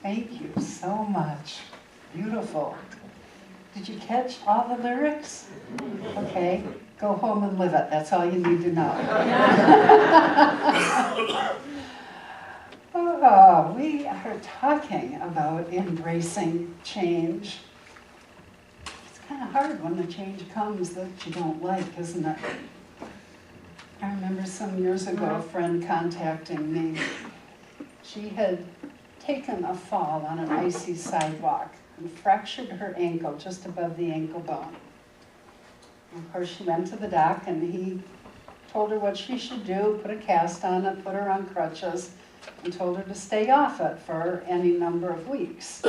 Thank you so much. Beautiful. Did you catch all the lyrics? Okay, go home and live it. That's all you need to know. Oh, we are talking about embracing change. It's kind of hard when the change comes that you don't like, isn't it? I remember some years ago a friend contacting me. She had taken a fall on an icy sidewalk and fractured her ankle just above the ankle bone. And of course, she went to the doc and he told her what she should do, put a cast on it, put her on crutches, and told her to stay off it for any number of weeks.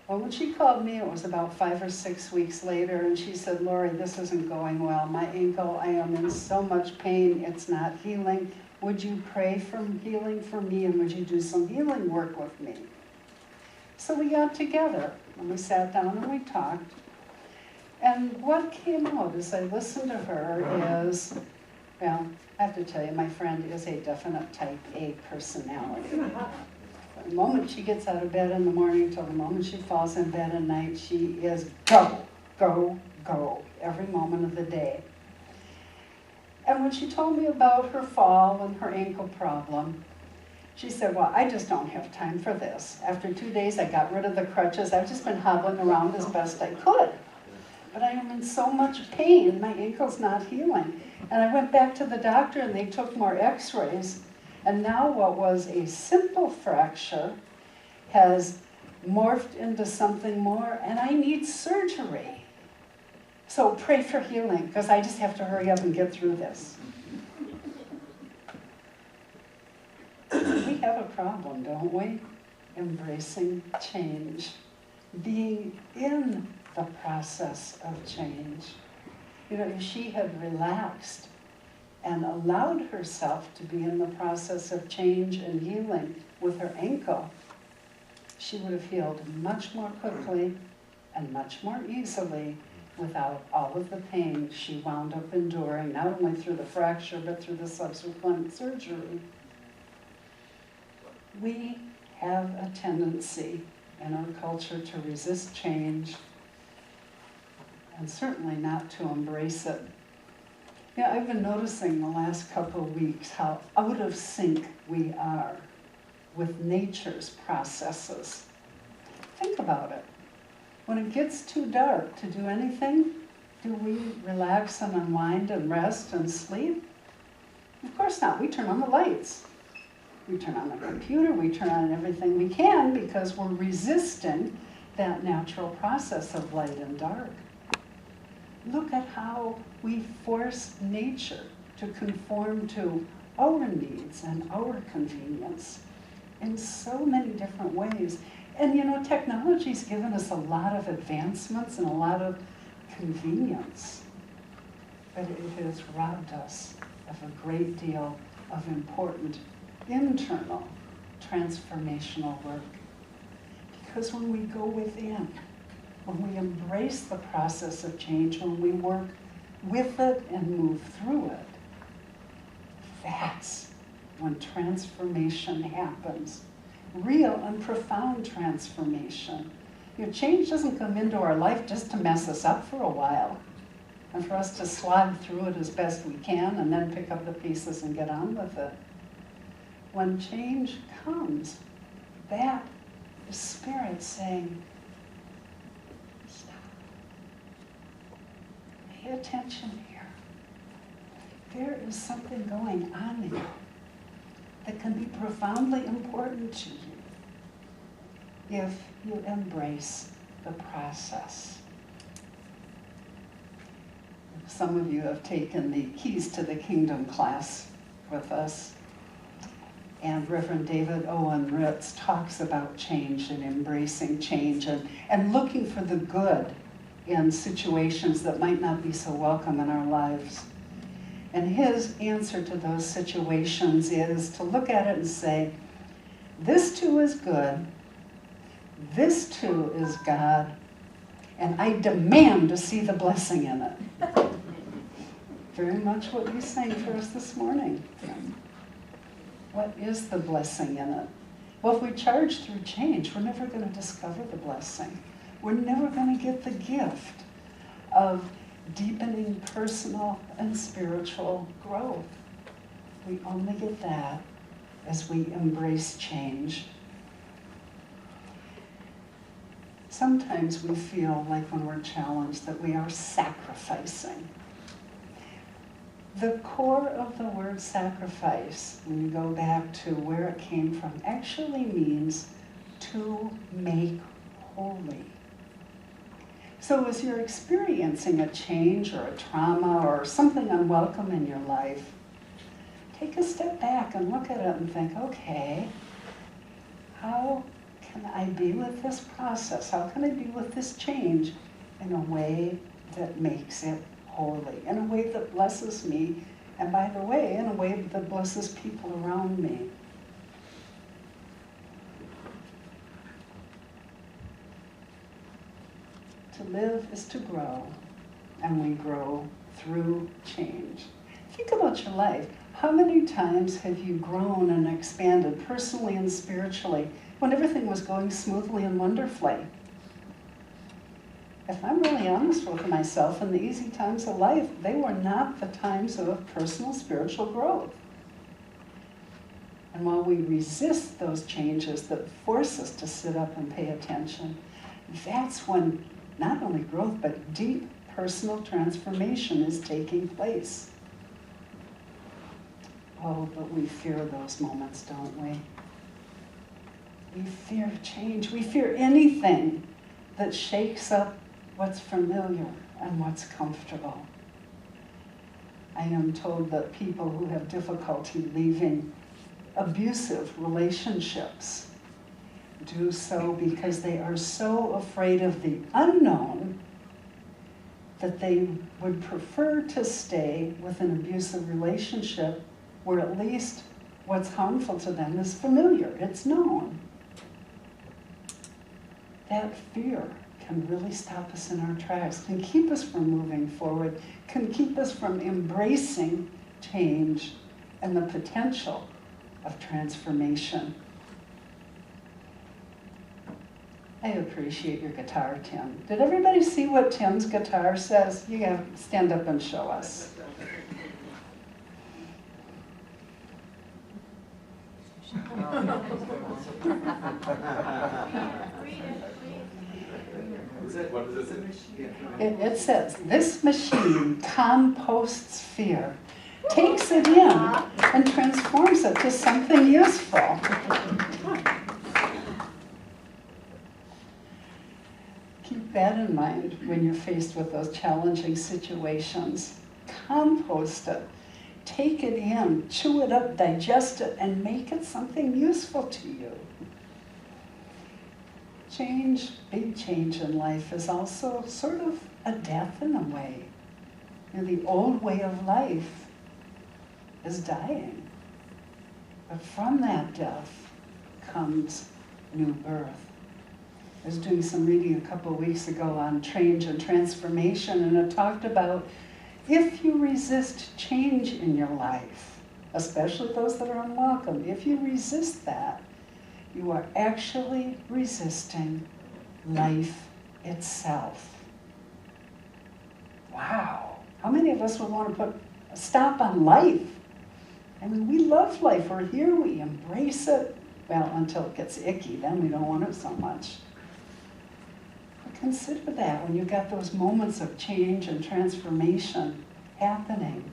Well, when she called me, it was about 5 or 6 weeks later, and she said, Laurie, this isn't going well. My ankle, I am in so much pain, it's not healing. Would you pray for healing for me, and would you do some healing work with me? So we got together, and we sat down and we talked. And what came out as I listened to her is, well, I have to tell you, my friend is a definite type A personality. From the moment she gets out of bed in the morning till the moment she falls in bed at night, she is go, go, go, every moment of the day. And when she told me about her fall and her ankle problem, she said, well, I just don't have time for this. After 2 days, I got rid of the crutches. I've just been hobbling around as best I could. But I am in so much pain, my ankle's not healing. And I went back to the doctor and they took more x-rays. And now what was a simple fracture has morphed into something more, and I need surgery. So pray for healing, because I just have to hurry up and get through this. We have a problem, don't we? Embracing change. Being in the process of change. You know, if she had relaxed and allowed herself to be in the process of change and healing with her ankle, she would have healed much more quickly and much more easily without all of the pain she wound up enduring, not only through the fracture, but through the subsequent surgery. We have a tendency in our culture to resist change, and certainly not to embrace it. Yeah, I've been noticing the last couple of weeks how out of sync we are with nature's processes. Think about it. When it gets too dark to do anything, do we relax and unwind and rest and sleep? Of course not. We turn on the lights. We turn on the computer. We turn on everything we can because we're resisting that natural process of light and dark. Look at how we force nature to conform to our needs and our convenience in so many different ways. And you know, technology's given us a lot of advancements and a lot of convenience, but it has robbed us of a great deal of important internal transformational work. Because when we go within, when we embrace the process of change, when we work with it and move through it, that's when transformation happens. Real and profound transformation. You know, change doesn't come into our life just to mess us up for a while and for us to slog through it as best we can and then pick up the pieces and get on with it. When change comes, that is Spirit saying, stop. Pay attention here. There is something going on here that can be profoundly important to you if you embrace the process. Some of you have taken the Keys to the Kingdom class with us, and Reverend David Owen Ritz talks about change and embracing change and looking for the good in situations that might not be so welcome in our lives. And his answer to those situations is to look at it and say, this too is good, this too is God, and I demand to see the blessing in it. Very much what you sang for us this morning. What is the blessing in it? Well, if we charge through change, we're never going to discover the blessing. We're never going to get the gift of deepening personal and spiritual growth. We only get that as we embrace change. Sometimes we feel like when we're challenged that we are sacrificing. The core of the word sacrifice, when you go back to where it came from, actually means to make holy. So as you're experiencing a change or a trauma or something unwelcome in your life, take a step back and look at it and think, okay, how can I be with this process? How can I be with this change in a way that makes it holy, in a way that blesses me, and by the way, in a way that blesses people around me? To live is to grow, and we grow through change. Think about your life. How many times have you grown and expanded personally and spiritually when everything was going smoothly and wonderfully? If I'm really honest with myself, in the easy times of life, they were not the times of personal spiritual growth. And while we resist those changes that force us to sit up and pay attention, that's when not only growth, but deep personal transformation is taking place. Oh, but we fear those moments, don't we? We fear change. We fear anything that shakes up what's familiar and what's comfortable. I am told that people who have difficulty leaving abusive relationships do so because they are so afraid of the unknown that they would prefer to stay with an abusive relationship where at least what's harmful to them is familiar, it's known. That fear can really stop us in our tracks, can keep us from moving forward, can keep us from embracing change and the potential of transformation. I appreciate your guitar, Tim. Did everybody see what Tim's guitar says? You gotta stand up and show us. What does it say? It says, this machine composts fear, takes it in, and transforms it to something useful. Keep that in mind when you're faced with those challenging situations. Compost it. Take it in, chew it up, digest it, and make it something useful to you. Change, big change in life is also sort of a death in a way. You know, the old way of life is dying. But from that death comes new birth. I was doing some reading a couple of weeks ago on change and transformation, and it talked about if you resist change in your life, especially those that are unwelcome, if you resist that, you are actually resisting life itself. Wow. How many of us would want to put a stop on life? I mean, we love life. We're here. We embrace it. Well, until it gets icky. Then we don't want it so much. But consider that when you've got those moments of change and transformation happening,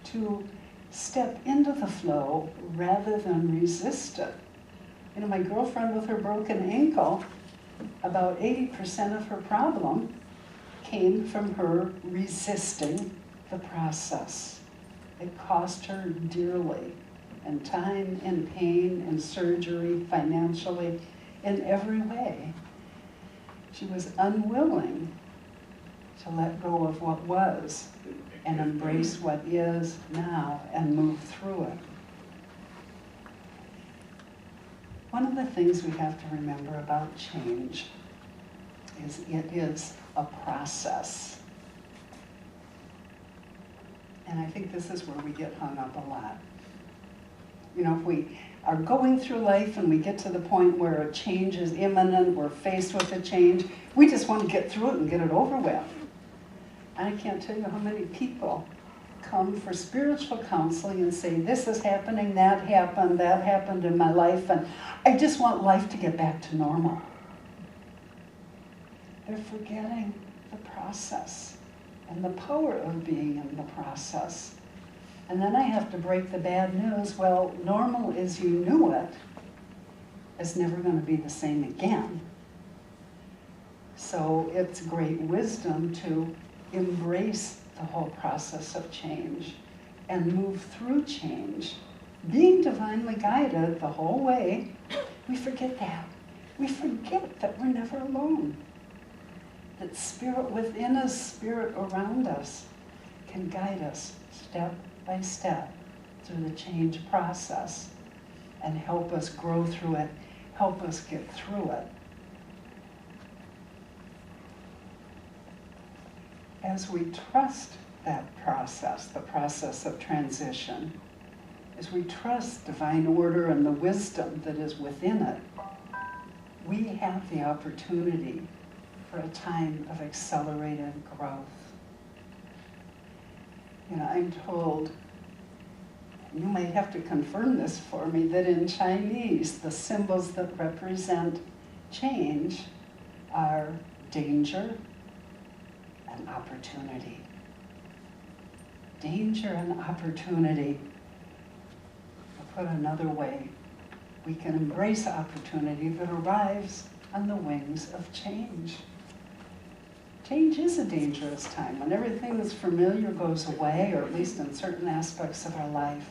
to step into the flow rather than resist it. You know, my girlfriend with her broken ankle, about 80% of her problem came from her resisting the process. It cost her dearly in time, in pain, in surgery, financially, in every way. She was unwilling to let go of what was and embrace what is now and move through it. One of the things we have to remember about change is it is a process. And I think this is where we get hung up a lot. You know, if we are going through life and we get to the point where a change is imminent, we're faced with a change, we just want to get through it and get it over with. And I can't tell you how many people come for spiritual counseling and say, this is happening, that happened in my life, and I just want life to get back to normal. They're forgetting the process and the power of being in the process. And then I have to break the bad news. Well, normal as you knew it is never going to be the same again. So it's great wisdom to embrace the whole process of change and move through change. Being divinely guided the whole way, we forget that. We forget that we're never alone. That spirit within us, spirit around us, can guide us step by step through the change process and help us grow through it, help us get through it. As we trust that process, the process of transition, as we trust divine order and the wisdom that is within it, we have the opportunity for a time of accelerated growth. You know, I'm told, you might have to confirm this for me, that in Chinese, the symbols that represent change are danger and opportunity. Danger and opportunity. Or put another way, we can embrace opportunity that arrives on the wings of change. Change is a dangerous time when everything that's familiar goes away, or at least in certain aspects of our life.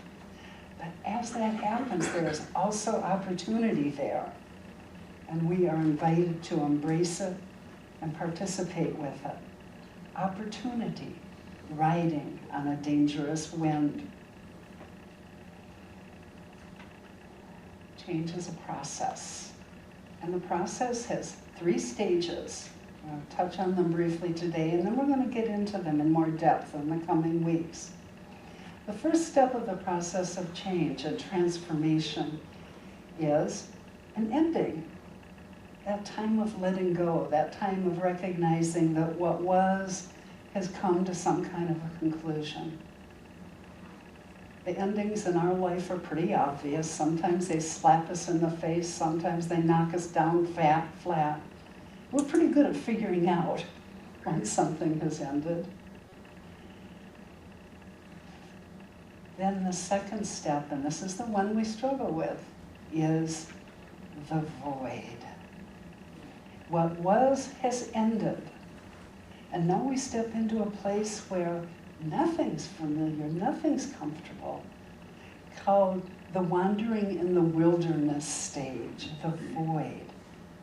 But as that happens, there is also opportunity there. And we are invited to embrace it and participate with it. Opportunity, riding on a dangerous wind. Change is a process. And the process has 3 stages. I'm going to touch on them briefly today, and then we're going to get into them in more depth in the coming weeks. The first step of the process of change and transformation is an ending. That time of letting go, that time of recognizing that what was has come to some kind of a conclusion. The endings in our life are pretty obvious. Sometimes they slap us in the face, sometimes they knock us down flat. We're pretty good at figuring out when something has ended. Then the second step, and this is the one we struggle with, is the void. What was has ended. And now we step into a place where nothing's familiar, nothing's comfortable, called the wandering in the wilderness stage, the void.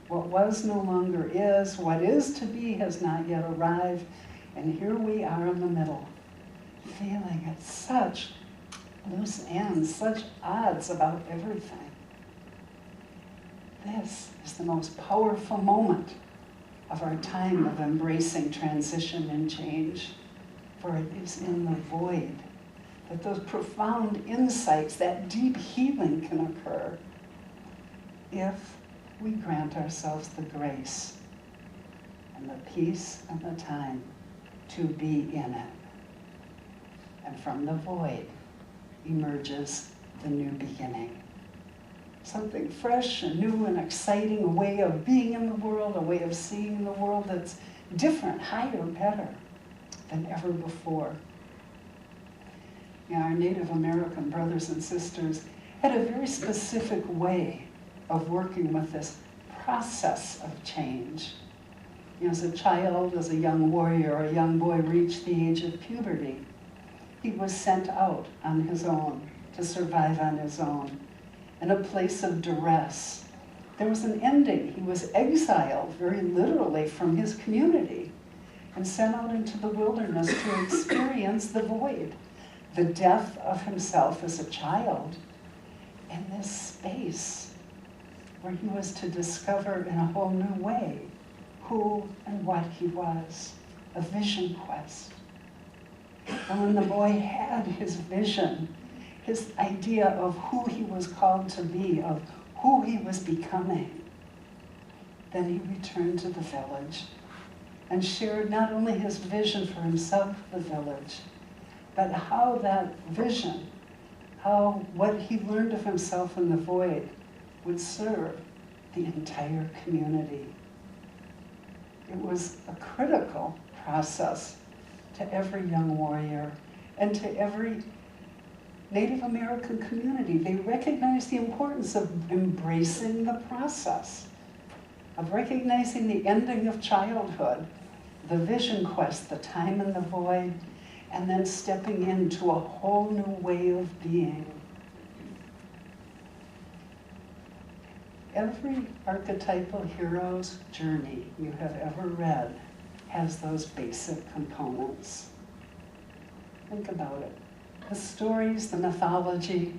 What was no longer is, what is to be has not yet arrived, and here we are in the middle, feeling at such loose ends, such odds about everything. This is the most powerful moment of our time of embracing transition and change, for it is in the void that those profound insights, that deep healing can occur if we grant ourselves the grace and the peace and the time to be in it. And from the void emerges the new beginning. Something fresh and new and exciting, a way of being in the world, a way of seeing the world that's different, higher, better than ever before. You know, our Native American brothers and sisters had a very specific way of working with this process of change. You know, as a child, as a young warrior, or a young boy reached the age of puberty, he was sent out on his own to survive on his own in a place of duress. There was an ending. He was exiled very literally from his community and sent out into the wilderness to experience the void, the death of himself as a child in this space where he was to discover in a whole new way who and what he was, a vision quest. And when the boy had his vision, his idea of who he was called to be, of who he was becoming. Then he returned to the village and shared not only his vision for himself, the village, but how that vision, how what he learned of himself in the void would serve the entire community. It was a critical process to every young warrior and to every Native American community. They recognized the importance of embracing the process, of recognizing the ending of childhood, the vision quest, the time in the void, and then stepping into a whole new way of being. Every archetypal hero's journey you have ever read has those basic components. Think about it. The stories, the mythology.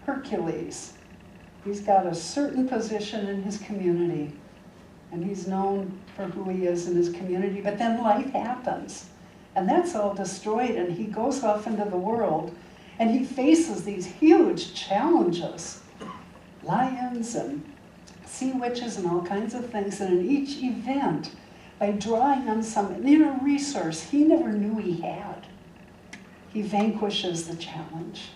Hercules, he's got a certain position in his community, and he's known for who he is in his community, but then life happens, and that's all destroyed, and he goes off into the world, and he faces these huge challenges. Lions and sea witches and all kinds of things, and in each event, by drawing on some inner resource he never knew he had, he vanquishes the challenge.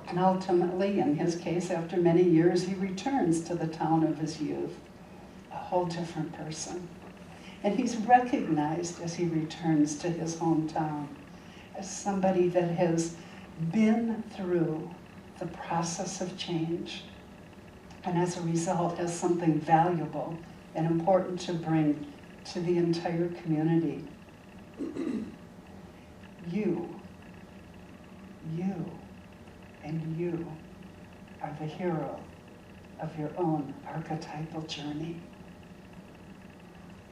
And ultimately, in his case, after many years, he returns to the town of his youth, a whole different person. And he's recognized as he returns to his hometown as somebody that has been through the process of change, and as a result has something valuable and important to bring to the entire community. You, and you are the hero of your own archetypal journey.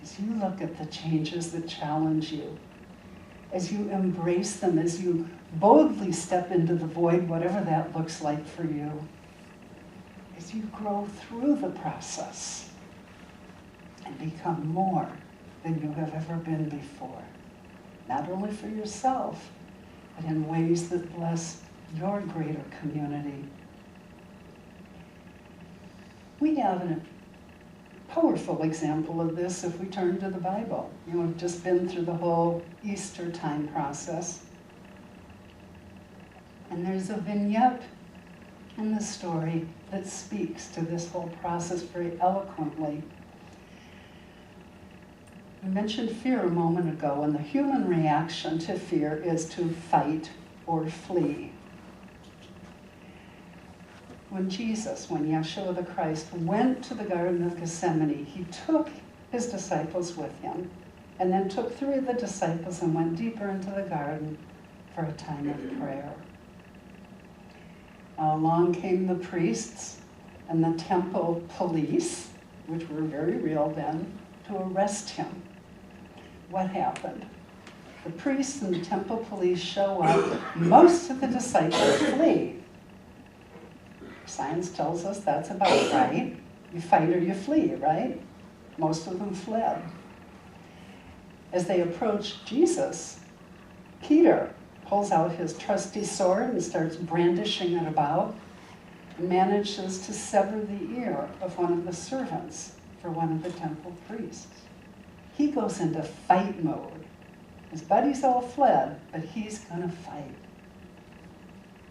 As you look at the changes that challenge you, as you embrace them, as you boldly step into the void, whatever that looks like for you, as you grow through the process and become more than you have ever been before, not only for yourself, but in ways that bless your greater community. We have a powerful example of this if we turn to the Bible. You know, we've just been through the whole Easter time process. And there's a vignette in the story that speaks to this whole process very eloquently. I mentioned fear a moment ago, and the human reaction to fear is to fight or flee. When Yeshua the Christ went to the Garden of Gethsemane, he took his disciples with him, and then took 3 of the disciples and went deeper into the garden for a time of prayer. Along came the priests and the temple police, which were very real then, to arrest him. What happened? The priests and the temple police show up. Most of the disciples flee. Science tells us that's about right. You fight or you flee, right? Most of them fled. As they approached Jesus, Peter pulls out his trusty sword and starts brandishing it about, and manages to sever the ear of one of the servants for one of the temple priests. He goes into fight mode. His buddies all fled, but he's gonna fight.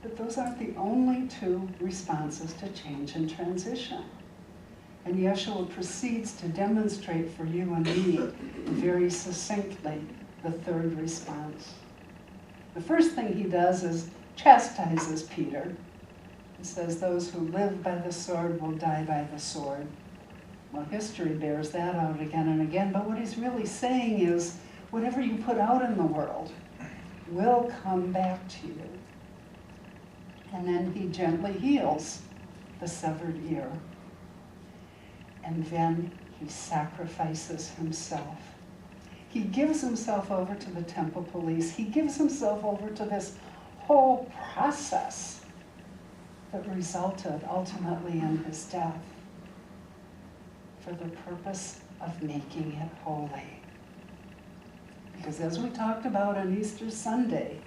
But those aren't the only 2 responses to change and transition. And Yeshua proceeds to demonstrate for you and me very succinctly the 3rd response. The first thing he does is chastises Peter. He says, those who live by the sword will die by the sword. Well, history bears that out again and again, but what he's really saying is, whatever you put out in the world will come back to you. And then he gently heals the severed ear. And then he sacrifices himself. He gives himself over to the temple police. He gives himself over to this whole process that resulted ultimately in his death for the purpose of making it holy. Because as we talked about on Easter Sunday,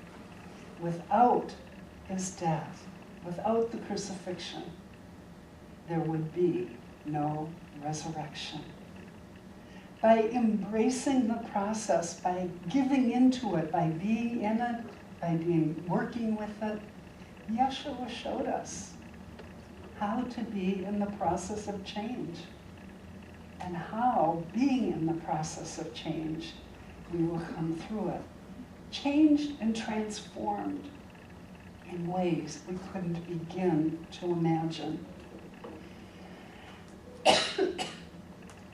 without is death. Without the crucifixion, there would be no resurrection. By embracing the process, by giving into it, by being in it, by working with it, Yeshua showed us how to be in the process of change, and how, being in the process of change, we will come through it, changed and transformed in ways we couldn't begin to imagine.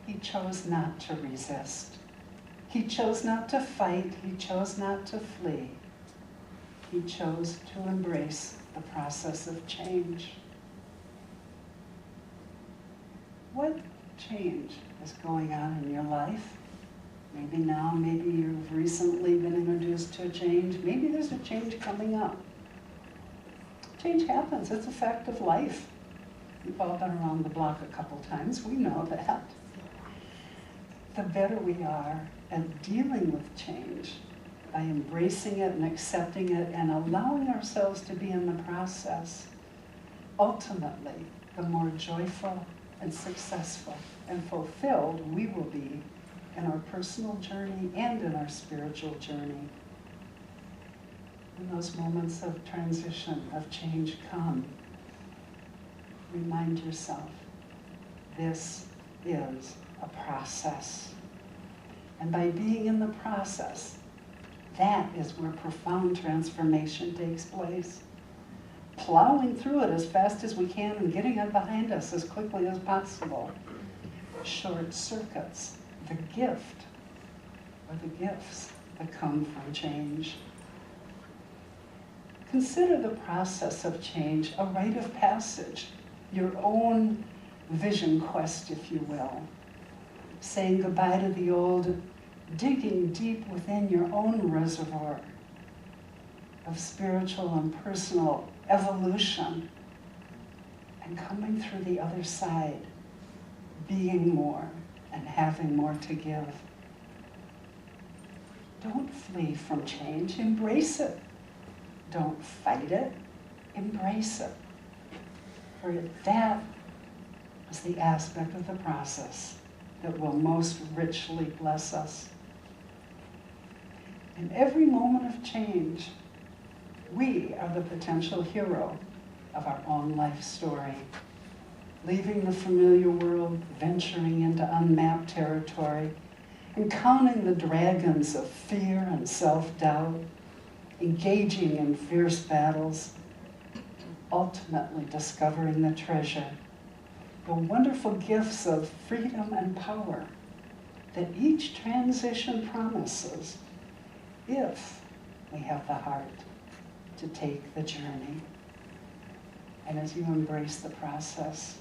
He chose not to resist. He chose not to fight. He chose not to flee. He chose to embrace the process of change. What change is going on in your life? Maybe now, maybe you've recently been introduced to a change. Maybe there's a change coming up. Change happens. It's a fact of life. We've all been around the block a couple times. We know that. The better we are at dealing with change, by embracing it and accepting it and allowing ourselves to be in the process, ultimately, the more joyful and successful and fulfilled we will be in our personal journey and in our spiritual journey. When those moments of transition, of change come, remind yourself, this is a process. And by being in the process, that is where profound transformation takes place. Plowing through it as fast as we can and getting it behind us as quickly as possible short circuits the gift or the gifts that come from change. Consider the process of change a rite of passage, your own vision quest, if you will. Saying goodbye to the old, digging deep within your own reservoir of spiritual and personal evolution, and coming through the other side, being more and having more to give. Don't flee from change, embrace it. Don't fight it, embrace it. For that is the aspect of the process that will most richly bless us. In every moment of change, we are the potential hero of our own life story. Leaving the familiar world, venturing into unmapped territory, encountering the dragons of fear and self-doubt, engaging in fierce battles, ultimately discovering the treasure, the wonderful gifts of freedom and power that each transition promises if we have the heart to take the journey. And as you embrace the process,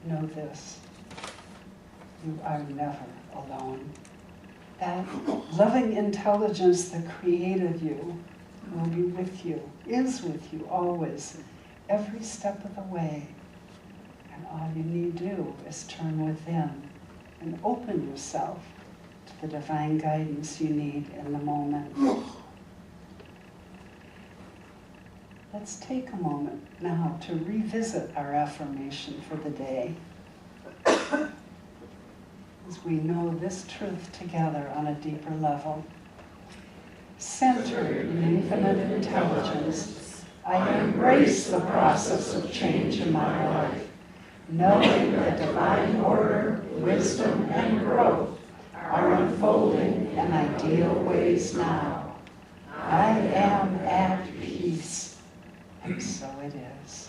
know this: you are never alone. That loving intelligence that created you will be with you, is with you always, every step of the way. And all you need to do is turn within and open yourself to the divine guidance you need in the moment. Let's take a moment now to revisit our affirmation for the day. As we know this truth together on a deeper level. Centered in infinite intelligence, I embrace the process of change in my life, knowing that divine order, wisdom, and growth are unfolding in ideal ways now. I am at peace, and so it is.